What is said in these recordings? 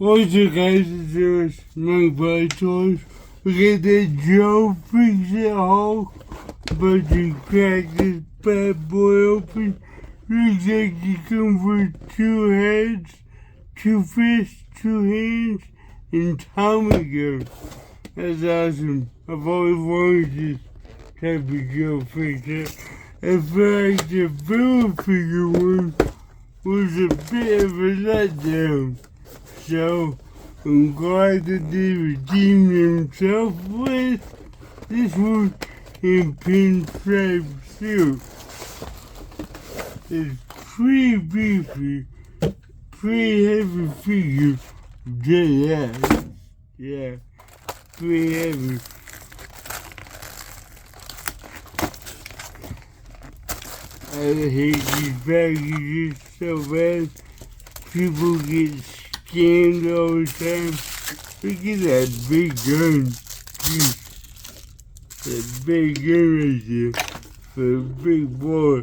What's up, guys? It's yours, my boy Toys. We got that Joe Fixit haul. But you crack this bad boy open. Looks like you come with 2 heads, 2 fists, 2 hands, and Tommy gun. That's awesome. I've always wanted this type of Joe Fixit. I feel like the Build Figure one was a bit of a letdown. So, I'm glad that they redeemed themselves with this one in pinstripe suit. It's pretty beefy, pretty heavy figure. Yeah, pretty heavy. I hate these packages so bad. People get scammed all the time. Look at that big gun. Jeez. That big gun right there for a big boy.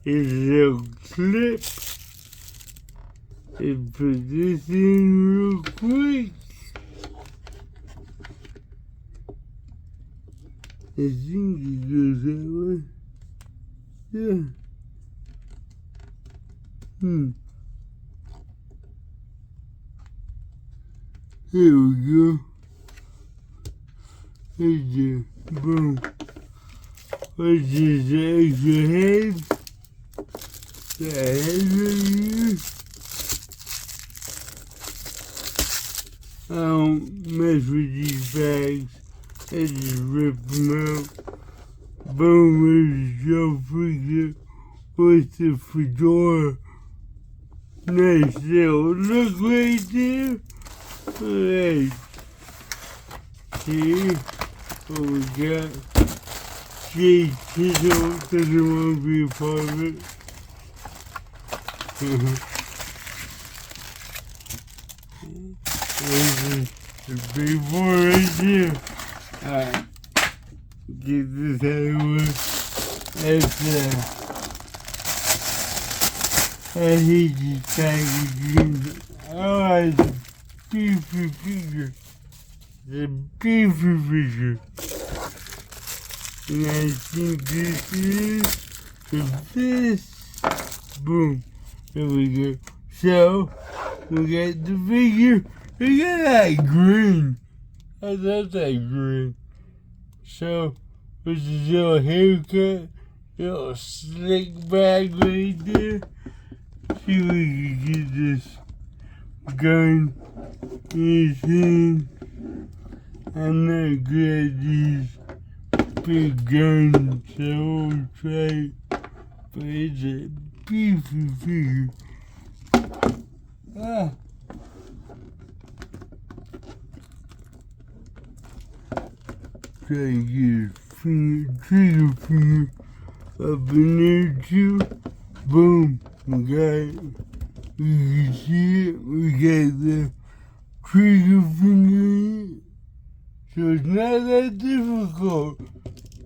His little clip. And put this in real quick. I think it goes that way. Yeah. Here we go. Right there. Boom. What's this extra head? The head right here. I don't mess with these bags. I just rip them out. Boom, there's Joe Fixit with the fedora. Nice little look right there. Alright. See what we got? Jay Tittle doesn't want to be a part of it. This is the big boy right there. Alright. Get this out of the way. I hate these packaging. Oh, it's a beefy figure. It's a beefy figure. And I think this is this. Boom. There we go. So, we got the figure. Look at that green. I love that green. So, with his little haircut, little slick back right there. See if we can get this gun in his hand. I'm not good at these big guns, so I won't try it. But it's a beefy figure. Try to get his trigger finger up in there too. Boom, we got it. You can see it. We got the trigger finger in it. So it's not that difficult.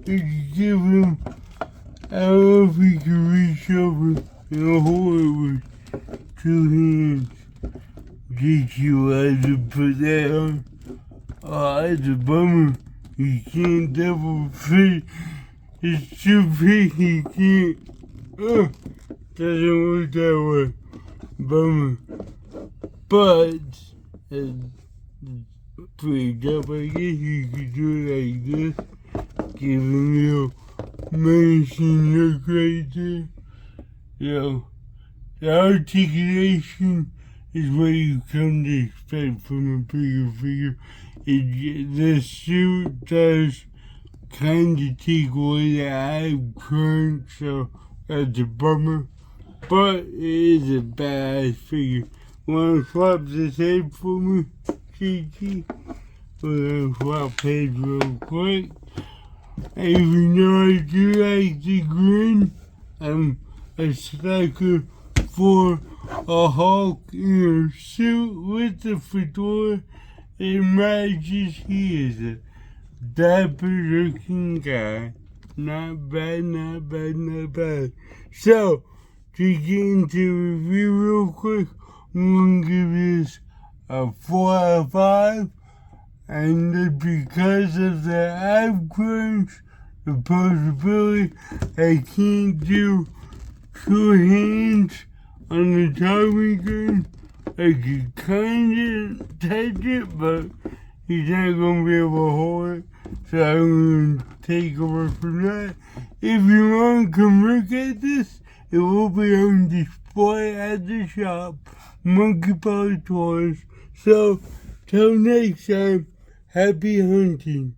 If you give him, I don't know if he can reach over and hold it with 2 hands. Did you have to put that on? Oh, that's a bummer. You can't double fit. It's too big, you can't. Doesn't work that way. Bummer. But, pretty dope, I guess you could do it like this. Give him a little menacing look right there. The articulation is what you come to expect from a bigger figure. The suit does kind of take away the eye crunch, so that's a bummer. But it is a badass figure. Wanna swap this head for me, Gigi? We're gonna swap heads real quick. Even though I do like the grin, I'm a sucker for a Hulk in a suit with the fedora. It matches. He is a dapper looking guy. Not bad, not bad, not bad. So, to get into review real quick, I'm gonna give this a 4 out of 5. And because of the ab crunch, the possibility I can't do 2 hands on the timing gun. I could kinda touch it, but he's not gonna be able to hold it. So I'm gonna take over from that. If you want to come look at this, it will be on display at the shop, Monkey Paw Toys. So, till next time, happy hunting.